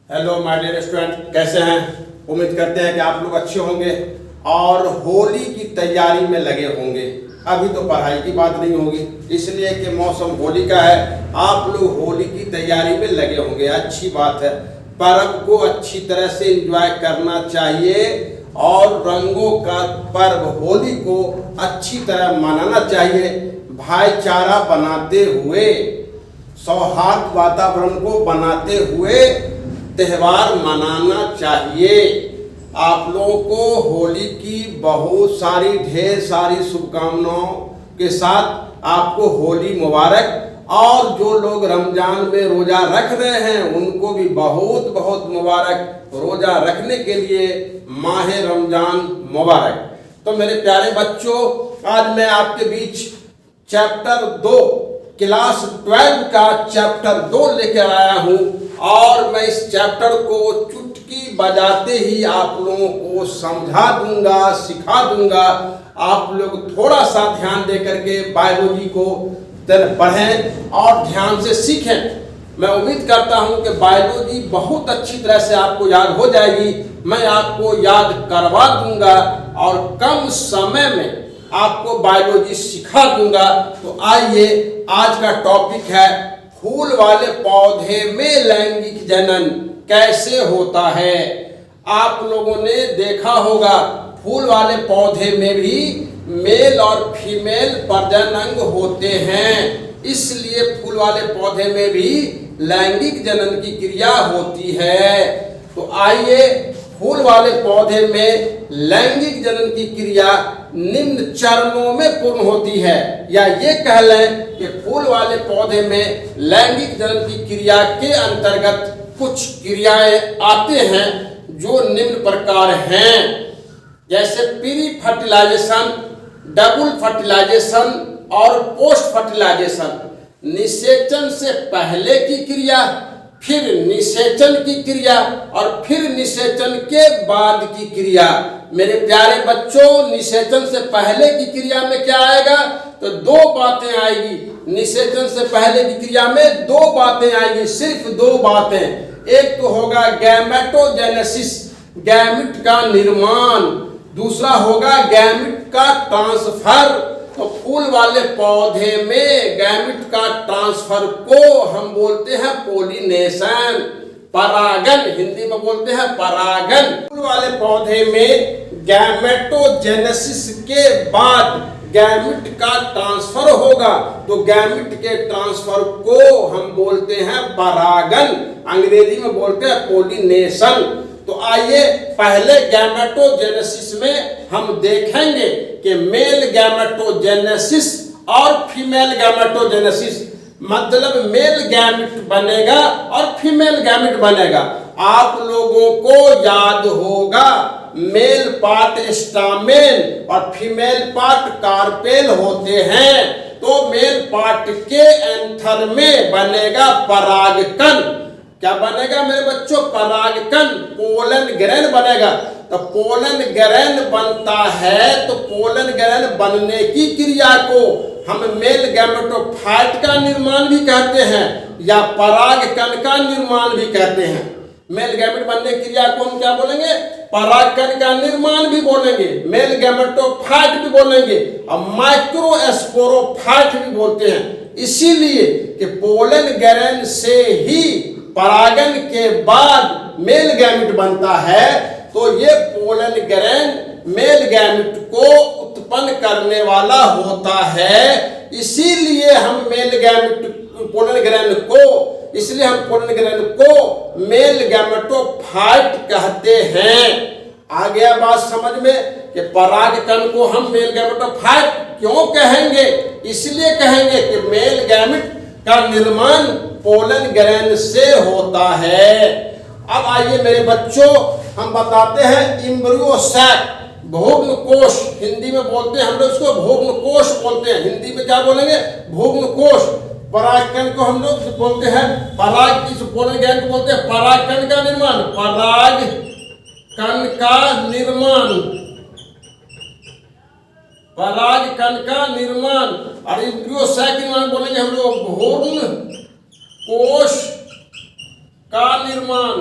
Hello my dear student, कैसे हैं? उम्मीद करते हैं कि आप लोग अच्छे होंगे और होली की तैयारी में लगे होंगे। अभी तो पढ़ाई की बात नहीं होगी, इसलिए कि मौसम होली का है। आप लोग होली की तैयारी में लगे होंगे, अच्छी बात है। पर्व को अच्छी तरह से एंजॉय करना चाहिए और रंगों का पर्व होली को अच्छी तरह मनाना चाहिए, भाईचारा बनाते हुए, सौहार्द वातावरण को बनाते हुए त्यौहार मनाना चाहिए। आप लोगों को होली की बहुत सारी ढेर सारी शुभकामनाओं के साथ आपको होली मुबारक। और जो लोग रमजान में रोजा रख रहे हैं उनको भी बहुत बहुत मुबारक, रोजा रखने के लिए माह रमजान मुबारक। तो मेरे प्यारे बच्चों, आज मैं आपके बीच चैप्टर 2 क्लास 12 का चैप्टर 2 लेकर आया हूँ और मैं इस चैप्टर को चुटकी बजाते ही आप लोगों को समझा दूंगा, सिखा दूंगा। आप लोग थोड़ा सा ध्यान दे करके बायोलॉजी को पढ़ें और ध्यान से सीखें। मैं उम्मीद करता हूं कि बायोलॉजी बहुत अच्छी तरह से आपको याद हो जाएगी। मैं आपको याद करवा दूंगा और कम समय में आपको बायोलॉजी सिखा दूंगा। तो आइए, आज का टॉपिक है फूल वाले पौधे में लैंगिक जनन कैसे होता है। आप लोगों ने देखा होगा फूल वाले पौधे में भी मेल और फीमेल प्रजनन होते हैं, इसलिए फूल वाले पौधे में भी लैंगिक जनन की क्रिया होती है। तो आइए, फूल वाले पौधे में लैंगिक जनन की क्रिया निम्न चरणों में पूर्ण होती है, या ये कह लें कि फूल वाले पौधे में लैंगिक जनन की क्रिया के अंतर्गत कुछ क्रियाएं आते हैं जो निम्न प्रकार हैं, जैसे प्री फर्टिलाइजेशन, डबल फर्टिलाइजेशन और पोस्ट फर्टिलाइजेशन। निषेचन से पहले की क्रिया, फिर निषेचन की क्रिया और फिर निषेचन के बाद की क्रिया। मेरे प्यारे बच्चों, निषेचन से पहले की क्रिया में क्या आएगा? तो दो बातें आएगी। निषेचन से पहले की क्रिया में दो बातें आएगी, सिर्फ दो बातें। एक तो होगा गैमेटोजेनेसिस, गैमिट का निर्माण, दूसरा होगा गैमिट का ट्रांसफर। तो फूल वाले पौधे में गैमिट का ट्रांसफर को हम बोलते हैं पोलिनेशन, परागन, हिंदी में बोलते हैं परागन। फूल वाले पौधे में गैमेटोजेनेसिस के बाद गैमिट का ट्रांसफर होगा, तो गैमिट के ट्रांसफर को हम बोलते हैं परागन, अंग्रेजी में बोलते हैं पोलिनेशन। तो आइए, पहले गैमेटोजेनेसिस में हम देखेंगे कि मेल गैमेटोजेनेसिस और फीमेल गैमेटोजेनेसिस, मतलब मेल गैमिट बनेगा और फीमेल गैमिट बनेगा। आप लोगों को याद होगा मेल पार्ट स्टामेन और फीमेल पार्ट कार्पेल होते हैं। तो मेल पार्ट के एंथर में बनेगा परागकण। क्या बनेगा मेरे बच्चों? परागकण, पोलन ग्रेन बनेगा। तो पोलन ग्रेन बनता है, तो पोलन ग्रेन बनने की क्रिया को हम मेल गैमेटोफाइट का निर्माण भी कहते हैं या परागकण का निर्माण भी कहते हैं। मेल गैमेट बनने की क्रिया को हम क्या बोलेंगे? परागकण का निर्माण भी बोलेंगे, मेल गैमेटोफाइट भी बोलेंगे और माइक्रोस्पोरोफाइट भी बोलते हैं। इसीलिए कि पोलन ग्रेन से ही परागन के बाद मेल गैमिट बनता है। तो ये पोलन ग्रेन मेल गैमिट को उत्पन्न करने वाला होता है। इसीलिए हम पोलन ग्रेन को मेल गैमेटोफाइट कहते हैं। आ गया बात समझ में कि परागकण को हम मेल गैमेटोफाइट क्यों कहेंगे? इसलिए कहेंगे कि मेल गैमिट का निर्माण पोलन ग्रेन से होता है। अब आइए मेरे बच्चों, हम बताते हैं इम्ब्रियो सैक, भ्रूण कोश, हिंदी में बोलते हैं हम लोग इसको भ्रूण कोश बोलते हैं। हिंदी में क्या बोलेंगे? भ्रूण कोश। परागकण को हम लोग बोलते हैं पोलन ग्रेन को बोलते हैं परागकण का निर्माण, परागकण का निर्माण, परागकण का निर्माण। और इम्ब्रियो सैक निर्माण बोलेंगे हम लोग भ्रूण कोश का निर्माण।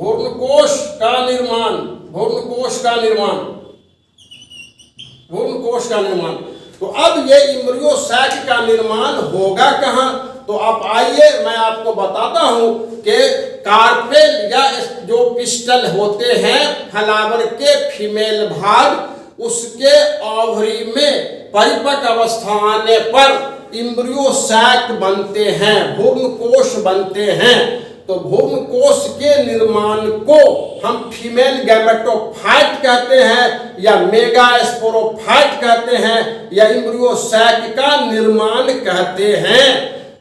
भ्रूणकोश का निर्माण, भ्रूणकोश का निर्माण, भ्रूणकोश का निर्माण। तो अब ये इम्ब्रियो सैक का निर्माण होगा कहाँ? तो आप आइए मैं आपको बताता हूं कि कार्पेल या जो पिस्टल होते हैं फ्लावर के फीमेल भाग, उसके ओवरी में परिपक्व अवस्था आने पर इम्ब्रियो सैक बनते हैं, भ्रूणकोश बनते हैं। तो भ्रूणकोश के निर्माण को हम फीमेल गैमेटोफाइट कहते हैं या मेगास्पोरोफाइट कहते हैं या इम्ब्रियो सैक का निर्माण कहते हैं।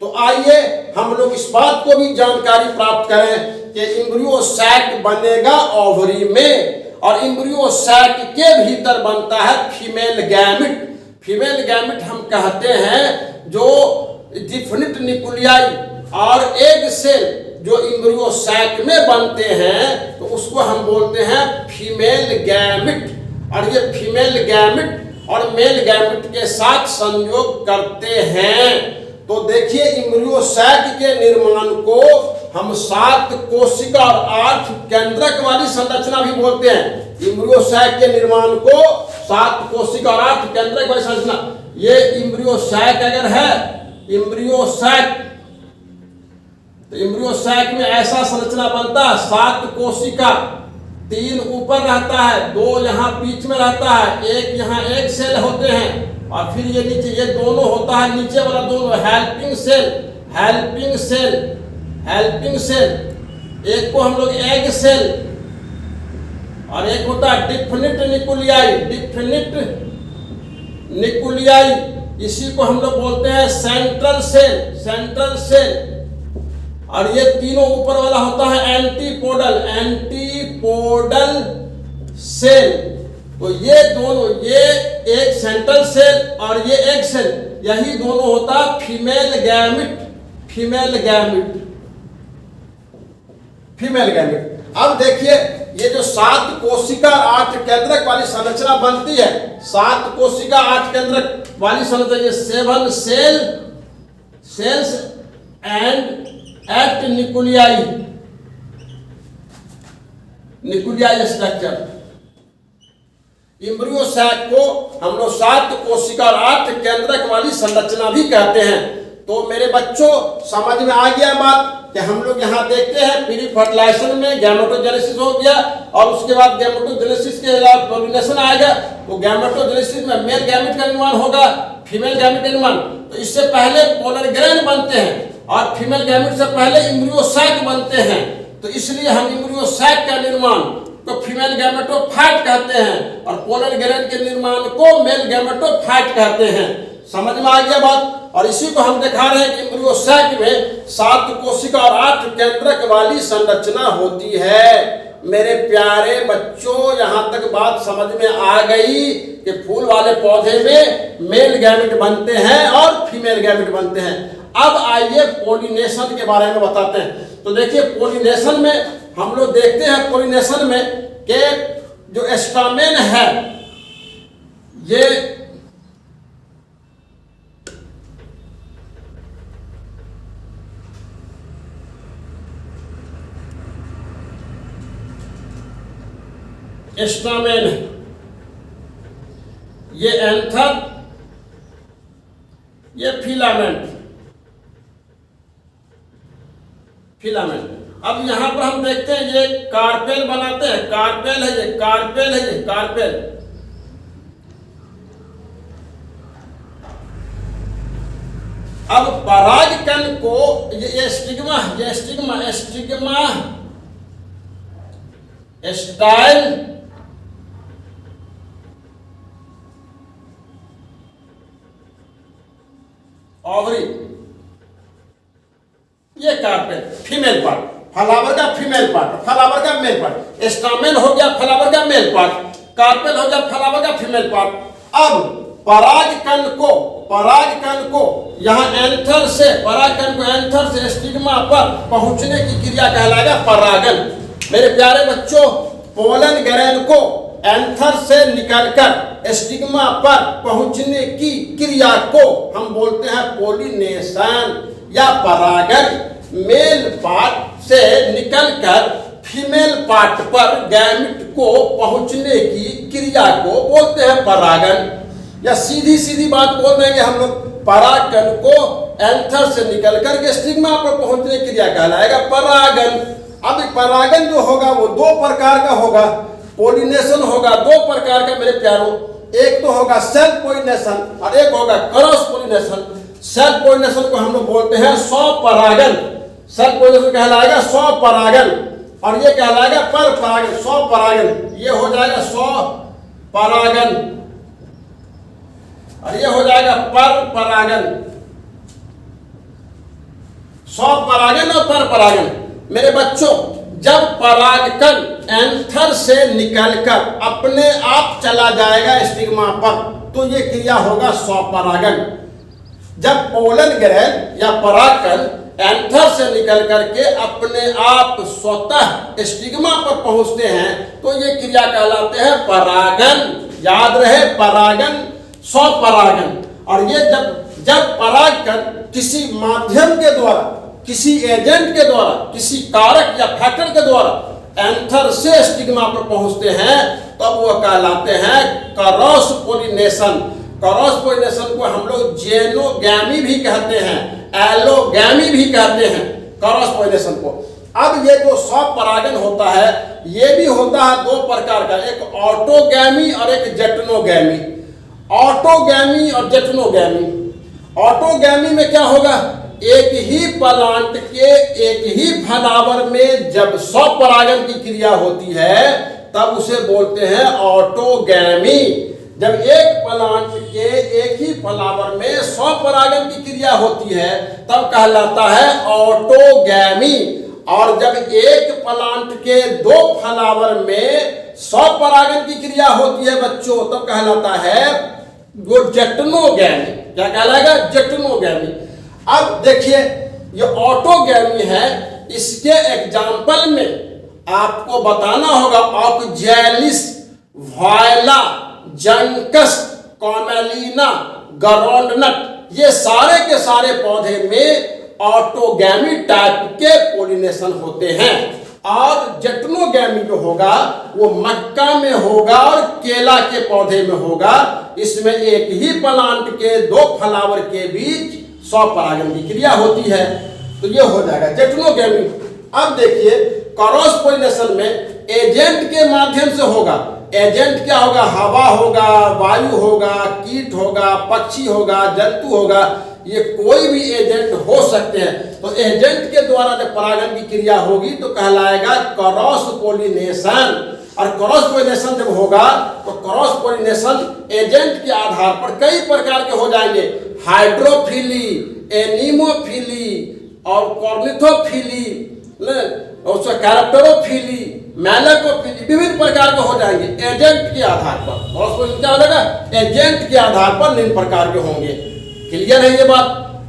तो आइए हम लोग इस बात को भी जानकारी प्राप्त करें कि इम्ब्रियो सैक बनेगा ओवरी में और इम्ब्रियो सैक के भीतर बनता है फीमेल गैमिट। फीमेल गैमिट हम कहते हैं जो डिफिनिट न्यूक्लियाई और एग सेल जो इम्ब्रियो सैक में बनते हैं तो उसको हम बोलते हैं फीमेल गैमिट। और ये फीमेल गैमिट और मेल गैमिट के साथ संयोग करते हैं। तो देखिए इम्ब्रियो सैक के निर्माण को हम 7 कोशिका और 8 केंद्रक वाली संरचना भी बोलते हैं। इम्ब्रियो सैक के निर्माण को 7 कोशिका और 8 केंद्रक वाली संरचना। ये इम्ब्रियो सैक अगर है, इम्ब्रियो सैक, तो इम्ब्रियो सैक में ऐसा संरचना बनता है 7 कोशिका, 3 ऊपर रहता है, 2 यहाँ बीच में रहता है, 1 यहाँ एक सेल होते हैं और फिर ये नीचे ये दोनों होता है, नीचे वाला दोनों helping cell, helping cell, helping cell. एक को हम लोग एग सेल और एक होता है डिफिनिट न्यूक्लियाई, डिफिनिट न्यूक्लियाई। इसी को हम लोग बोलते हैं सेंट्रल सेल, सेंट्रल सेल। और ये तीनों ऊपर वाला होता है एंटीपोडल, एंटीपोडल सेल। तो ये दोनों, ये एक सेंट्रल सेल और ये एक सेल, यही दोनों होता है female gamete, female gamete, female gamete. अब देखिए ये जो 7 कोशिका 8 केंद्रक वाली संरचना बनती है, 7 कोशिका 8 केंद्रक वाली संरचना, ये 7 cell cells and eight nuclei, nuclei structure. Embryo sac को हम लोग 7 कोशिका और 8 केंद्रक वाली संरचना भी कहते हैं। तो मेरे बच्चों समझ में आ गया बात कि हम लोग यहाँ देखते हैं प्री फर्टिलाइजेशन में गैमेटोजेनेसिस हो गया और उसके बाद गैमेटोजेनेसिस के बाद पॉलिनेशन आएगा। तो गैमेटोजेनेसिस में मेल गैमेट का निर्माण होगा, फीमेल गैमेट का निर्माण। तो इससे पहले पोलर ग्रेन बनते हैं और फीमेल गैमेट से पहले इम्ब्रियो सैक बनते हैं। तो इसलिए हम इम्ब्रियो सैक का निर्माण तो फीमेल गैमेटोफाइट कहते हैं और पोलर ग्रेन के निर्माण को मेल गैमेटोफाइट कहते हैं। समझ में आ गया बात? और इसी को हम दिखा रहे हैं कि इम्ब्रियो सैक में 7 कोशिका और 8 केंद्रक वाली संरचना होती है। मेरे प्यारे बच्चों यहाँ तक बात समझ में आ गई कि फूल वाले पौधे में मेल गैमेट बनते हैं और फीमेल गैमेट बनते हैं। अब आइए पोलिनेशन के बारे में बताते हैं। तो देखिए पोलिनेशन में हम लोग देखते हैं, पोलिनेशन में कि जो स्टामेन है ये स्टामेन, ये एंथर, ये फिलामेंट, फिलामेंट। अब यहां पर हम देखते हैं ये कार्पेल बनाते हैं, कार्पेल है ये, कार्पेल है ये, कार्पेल। अब परागकण को ये स्टिग्मा, ये स्टिग्मा, स्टिग्मा स्टाइल ओवरी, ये कार्पेल फीमेल पार्ट, फ्लावर का फीमेल पार्ट, फ्लावर का मेल पार्ट। स्टामेन हो गया फ्लावर का मेल पार्ट, कार्पेल हो गया फ्लावर का फीमेल पार्ट। अब परागकण को यहाँ एंथर से, परागकण को एंथर से स्टिग्मा पर पहुंचने की क्रिया कहलाएगा परागन। मेरे प्यारे बच्चों पोलन ग्रेन को एंथर से निकलकर स्टिग्मा पर पहुंचने की क्रिया को हम बोलते हैं पोलिनेशन या परागन। मेल पार्ट से निकलकर फीमेल पार्ट पर गैमेट को पहुंचने की क्रिया को बोलते हैं परागन। या सीधी सीधी बात बोल देंगे हम लोग, परागकण को एंथर से निकल करके स्टिग्मा पर पहुंचने की क्रिया कहलाएगा परागन। अब परागन जो होगा वो दो प्रकार का होगा, पोलिनेशन होगा दो प्रकार का मेरे प्यारों, एक तो होगा सेल्फ पोलिनेशन और एक होगा क्रॉस पोलिनेशन। सेल्फ पोलिनेशन को हम लोग बोलते हैं स्वपरागन, सेल्फ पोलिनेशन कहलाएगा स्वपरागन और ये कहलाएगा पर परागन। स्वपरागन ये हो जाएगा स्वपरागन और ये हो जाएगा पर परागन। स्वपरागन और पर परागन मेरे बच्चों, जब परागकण एंथर से निकलकर अपने आप चला जाएगा स्टिग्मा पर तो ये क्रिया होगा स्वपरागन। जब पोलन ग्रैन या परागकण एंथर से निकल करके अपने आप स्वतः स्टिग्मा पर पहुंचते हैं तो ये क्रिया कहलाते हैं परागन। याद रहे, परागन स्वपरागन। और ये जब परागकण किसी माध्यम के द्वारा, किसी एजेंट के द्वारा, किसी कारक या फैक्टर के द्वारा एंथर से स्टिग्मा पर पहुंचते हैं तब वो कहलाते हैं क्रॉस पोलिनेशन। क्रॉस पोलिनेशन को हम लोग जेनोगैमी भी कहते हैं, एलोगैमी भी कहते हैं क्रॉस पोलिनेशन को। अब ये जो स्वपरागन होता है ये भी होता है दो प्रकार का, एक ऑटोगैमी और एक जेटनोगैमी। ऑटोगैमी और जेटनोगैमी। ऑटोगैमी में क्या होगा, एक ही प्लांट के एक ही फलावर में जब स्वपरागन की क्रिया होती है तब उसे बोलते हैं ऑटोगैमी। जब एक प्लांट के एक ही फलावर में स्वपरागन की क्रिया होती है तब कहलाता है ऑटोगैमी। और जब एक प्लांट के दो फलावर में स्वपरागन की क्रिया होती है बच्चों तब कहलाता है वो जेटनोगैमी। क्या कहलाएगा, जेटनोगैमी। अब देखिए ये ऑटोगैमी है, इसके एग्जाम्पल में आपको बताना होगा ऑक्जेलिस, वायला, जंकस, कॉमेलिना, ग्राउंडनट, ये सारे के सारे पौधे में ऑटोगैमी टाइप के पोलिनेशन होते हैं। और जेटनोगैमी जो होगा वो मक्का में होगा और केला के पौधे में होगा। इसमें एक ही प्लांट के दो फ्लावर के बीच स्वपरागन की क्रिया होती है तो ये हो जाएगा जेटनोगैमी। अब देखिए क्रॉस पोलिनेशन में एजेंट के माध्यम से होगा। एजेंट क्या होगा, हवा होगा, वायु होगा, कीट होगा, पक्षी होगा, जंतु होगा, ये कोई भी एजेंट हो सकते हैं। तो एजेंट के द्वारा जब परागन की क्रिया होगी तो कहलाएगा क्रॉस पोलिनेशन। और क्रॉस पोलिनेशन जब होगा तो क्रॉस पोलिनेशन एजेंट के आधार पर कई प्रकार के हो जाएंगे, हाइड्रोफिली, एनीमोफिली और कॉर्निथोफिली, कैरेक्टरोफिली, मैलेकोफिली, विभिन्न प्रकार के हो जाएंगे एजेंट के आधार पर। क्रॉस पोलिनेशन क्या हो जाएगा, एजेंट के आधार पर निम्न प्रकार के होंगे। क्लियर है ये बात।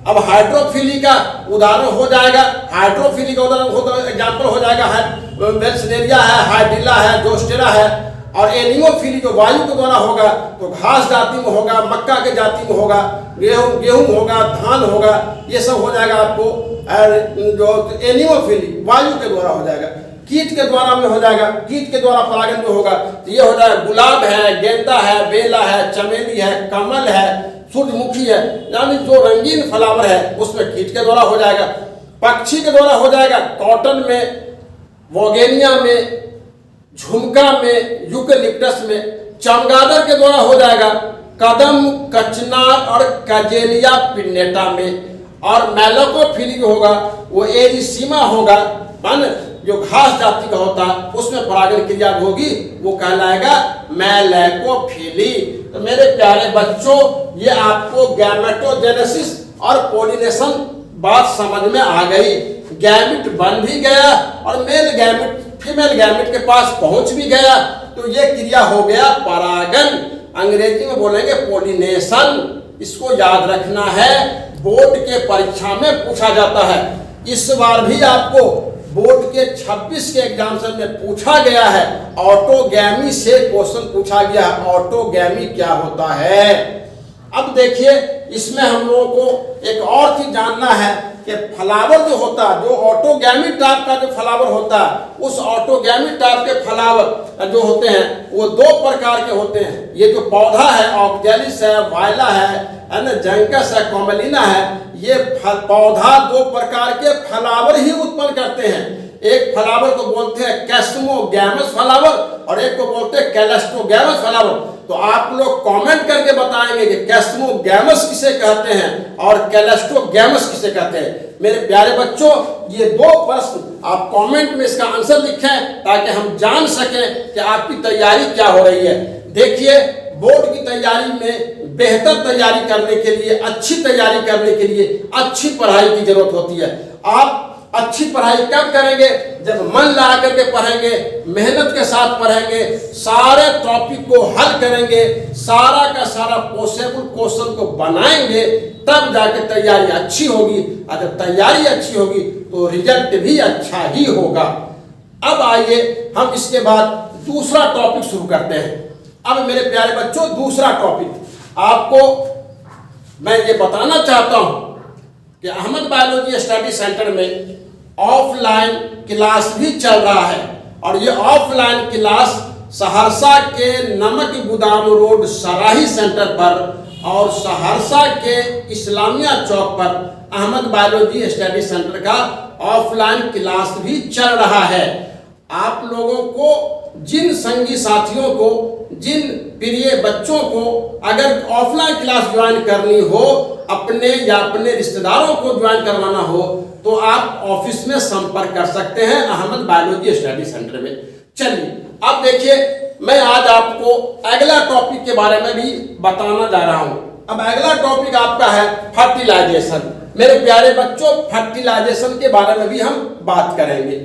अब हाइड्रोफिली का उदाहरण हो जाएगा, हाइड्रोफिली का उदाहरण एग्जाम्पल हो जाएगा वेल्सनेरिया है, हाइड्रिला है, जोस्टेरा है। और एनीमोफिली जो वायु के द्वारा होगा तो घास जाति में होगा, मक्का के जाति में होगा, गेहूं होगा, धान होगा, ये सब हो जाएगा आपको। जो एनीमोफिली वायु के द्वारा हो जाएगा। कीट के द्वारा में हो जाएगा, कीट के द्वारा परागन जो होगा तो ये हो जाएगा गुलाब है, गेंदा है, बेला है, चमेली है, कमल है, सूर्यमुखी है, यानी जो रंगीन फ्लावर है उसमें कीट के द्वारा हो जाएगा। पक्षी के द्वारा हो जाएगा कॉटन में, वोगेनिया में, झुमका में, यूकेलिप्टस में। चमगादड़ के द्वारा हो जाएगा कदम, कचनार और कजेलिया पिन्नेटा में। और मैलेकोफिली जो होगा वो एरिसीमा होगा, मान जो घास जाति का होता है उसमें परागन क्रिया होगी वो कहलाएगा मैलेकोफिली। तो मेरे प्यारे बच्चों ये आपको गैमेटोजेनेसिस और पोलिनेशन बात समझ में आ गई। गैमेट बन भी गया और मेल गैमेट फीमेल गैमेट के पास पहुंच भी गया तो ये क्रिया हो गया परागन। अंग्रेजी में बोलेंगे पोलिनेशन। इसको याद रखना है, बोर्ड के परीक्षा में पूछा जाता है। इस बार भी आपको बोर्ड के 26 के एग्जामिनेशन में पूछा गया है, ऑटोगैमी से क्वेश्चन पूछा गया है, ऑटोगैमी क्या होता है। अब देखिए इसमें हम लोगों को एक और चीज जानना है कि कि फ्लावर जो होता है, जो ऑटोगैमी टाइप का जो फ्लावर होता है, उस ऑटोगैमी टाइप के फ्लावर जो होते हैं वो दो प्रकार के होते हैं। ये जो पौधा है ऑक्जेलिस है, वायला है ना, जंकस है, कॉमेलिना है, ये पौधा दो प्रकार के फ्लावर ही उत्पन्न करते हैं। एक फ्लावर को बोलते हैं कैस्मोगैमस फ्लावर और एक को बोलते हैं कैलेस्टोगैमस फ्लावर। तो आप लोग कमेंट करके बताएंगे कि कैस्मोगैमस किसे कहते हैं और कैलेस्टोगैमस किसे कहते हैं। मेरे प्यारे बच्चों, ये दो प्रश्न आप कमेंट में इसका आंसर लिखें ताकि हम जान सकें कि आपकी तैयारी क्या हो रही है। देखिए, बोर्ड की तैयारी में बेहतर तैयारी करने के लिए, अच्छी तैयारी करने के लिए अच्छी पढ़ाई की जरूरत होती है। आप अच्छी पढ़ाई कब करेंगे? जब मन लगा करके पढ़ेंगे, मेहनत के साथ पढ़ेंगे, सारे टॉपिक को हल करेंगे, सारा का सारा पॉसिबल क्वेश्चन को बनाएंगे, तब जाके तैयारी अच्छी होगी। अगर तैयारी अच्छी होगी तो रिजल्ट भी अच्छा ही होगा। अब आइए हम इसके बाद दूसरा टॉपिक शुरू करते हैं। अब मेरे प्यारे बच्चों, दूसरा टॉपिक आपको मैं ये बताना चाहता हूं कि अहमद बायोलॉजी स्टडी सेंटर में ऑफलाइन क्लास भी चल रहा है और ये ऑफलाइन क्लास सहरसा के नमक गोदाम रोड सराही सेंटर पर और सहरसा के इस्लामिया चौक पर अहमद बायोलॉजी स्टडी सेंटर का ऑफलाइन क्लास भी चल रहा है। आप लोगों को, जिन संगी साथियों को, जिन प्रिय बच्चों को अगर ऑफलाइन क्लास ज्वाइन करनी हो, अपने या अपने रिश्तेदारों को ज्वाइन करवाना हो, तो आप ऑफिस में संपर्क कर सकते हैं अहमद बायोलॉजी स्टडी सेंटर में। चलिए अब देखिए, मैं आज आपको अगला टॉपिक के बारे में भी बताना जा रहा हूं। अब अगला टॉपिक आपका है फर्टिलाइजेशन। मेरे प्यारे बच्चों, फर्टिलाइजेशन के बारे में भी हम बात करेंगे।